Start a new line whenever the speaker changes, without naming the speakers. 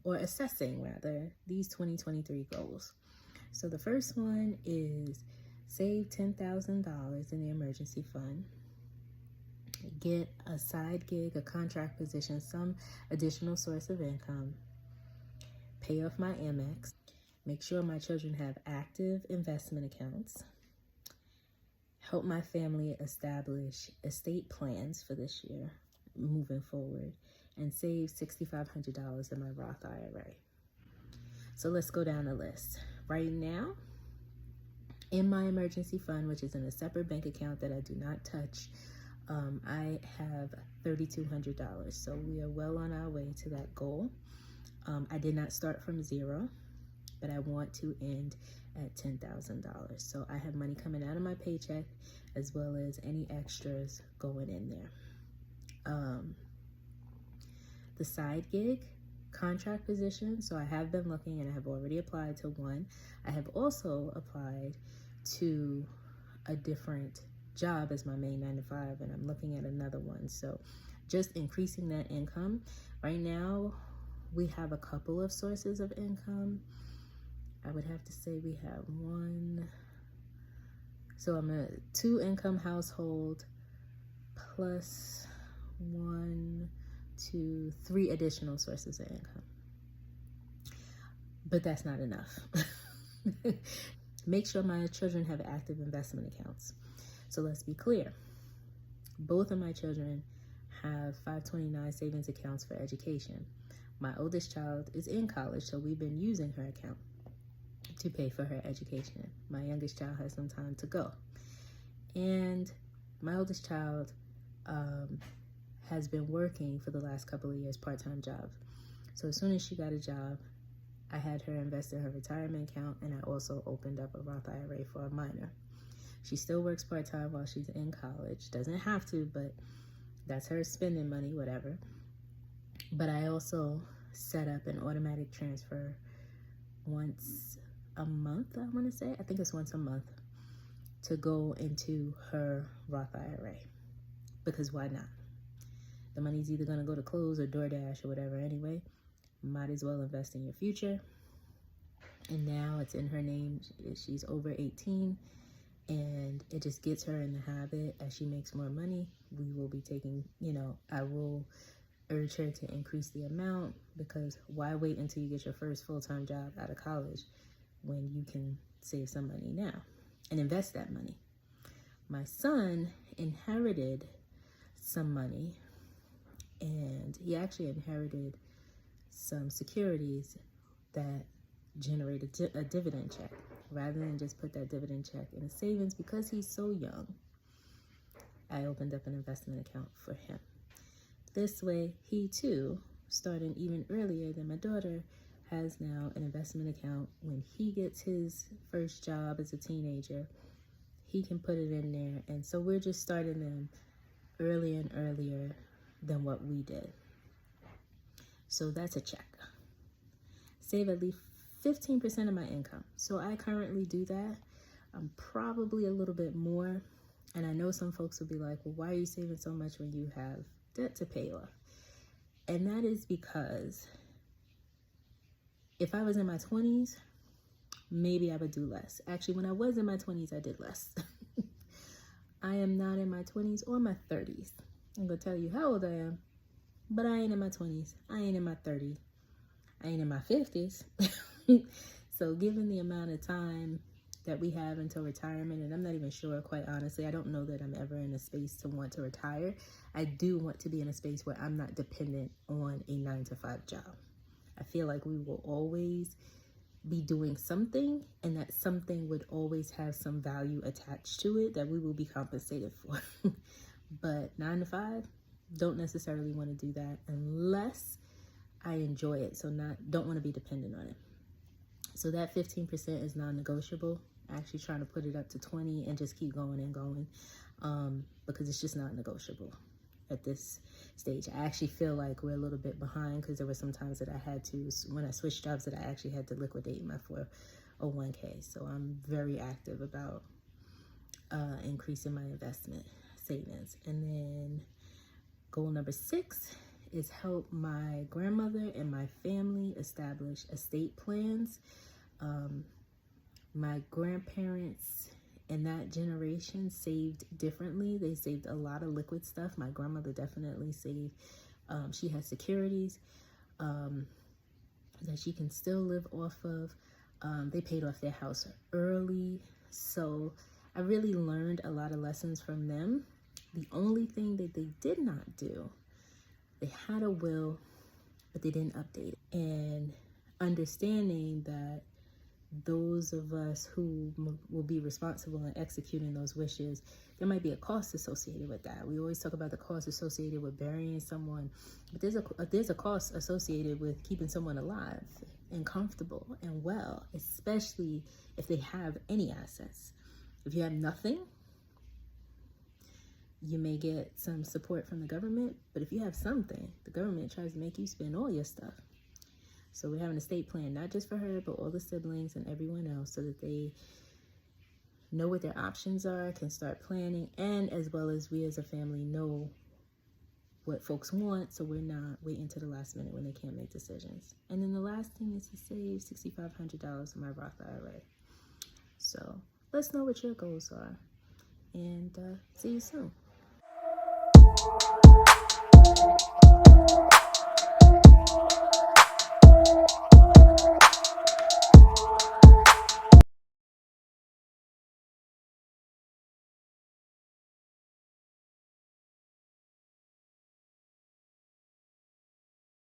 or assessing rather, these 2023 goals. So the first one is save $10,000 in the emergency fund, get a side gig, a contract position, some additional source of income, pay off my Amex, make sure my children have active investment accounts, help my family establish estate plans for this year moving forward, and save $6,500 in my Roth IRA. So let's go down the list. Right now, in my emergency fund, which is in a separate bank account that I do not touch, I have $3,200. So we are well on our way to that goal. I did not start from zero, but I want to end at $10,000. So I have money coming out of my paycheck as well as any extras going in there. The side gig, contract position. So I have been looking and I have already applied to one. I have also applied to a different job as my main 9-to-5, and I'm looking at another one. So just increasing that income. Right now, we have a couple of sources of income. I would have to say we have one. So I'm a 2-income household plus 1, 2, 3 additional sources of income. But that's not enough. Make sure my children have active investment accounts. So let's be clear. Both of my children have 529 savings accounts for education. My oldest child is in college, so we've been using her account to pay for her education. My youngest child has some time to go. And my oldest child has been working for the last couple of years, part-time jobs. So as soon as she got a job, I had her invest in her retirement account, and I also opened up a Roth IRA for a minor. She still works part-time while she's in college. Doesn't have to, but that's her spending money, whatever. But I also set up an automatic transfer once a month, I want to say. I think it's once a month to go into her Roth IRA. Because why not? The money's either going to go to clothes or DoorDash or whatever anyway. Might as well invest in your future. And now it's in her name. She's over 18. And it just gets her in the habit. As she makes more money, we will be taking, I will urge her to increase the amount, because why wait until you get your first full-time job out of college when you can save some money now and invest that money? My son inherited some money, and he actually inherited some securities that generated a dividend check. Rather than just put that dividend check in a savings, because he's so young, I opened up an investment account for him. This way, he too, starting even earlier than my daughter, has now an investment account. When he gets his first job as a teenager, he can put it in there. And so we're just starting them earlier and earlier than what we did. So that's a check. Save at least 15% of my income. So I currently do that. I'm probably a little bit more. And I know some folks will be like, well, why are you saving so much when you have debt to pay off? And that is because if I was in my 20s, maybe I would do less. Actually, when I was in my 20s, I did less. I am not in my 20s or my 30s. I'm going to tell you how old I am, but I ain't in my 20s. I ain't in my 30s. I ain't in my 50s. So given the amount of time that we have until retirement, and I'm not even sure, quite honestly, I don't know that I'm ever in a space to want to retire. I do want to be in a space where I'm not dependent on a 9-to-5 job. I feel like we will always be doing something, and that something would always have some value attached to it that we will be compensated for. But 9-to-5, don't necessarily want to do that unless I enjoy it. So don't want to be dependent on it. So that 15% is non-negotiable. Actually trying to put it up to 20 and just keep going and going, because it's just not negotiable at this stage. I actually feel like we're a little bit behind, because there were some times that I had to, when I switched jobs, that I actually had to liquidate my 401k. So I'm very active about increasing my investment savings. And then goal number 6 is help my grandmother and my family establish estate plans. My grandparents in that generation saved differently. They saved a lot of liquid stuff. My grandmother definitely saved. She has securities that she can still live off of. They paid off their house early. So I really learned a lot of lessons from them. The only thing that they did not do, they had a will, but they didn't update it. And understanding that those of us who will be responsible in executing those wishes, there might be a cost associated with that. We always talk about the cost associated with burying someone, but there's a cost associated with keeping someone alive and comfortable and well, especially if they have any assets. If you have nothing, you may get some support from the government, but if you have something, the government tries to make you spend all your stuff. So we're having an estate plan, not just for her, but all the siblings and everyone else, so that they know what their options are, can start planning, and as well as we as a family know what folks want, so we're not waiting to the last minute when they can't make decisions. And then the last thing is to save $6,500 in my Roth IRA. So let's know what your goals are, and see you soon.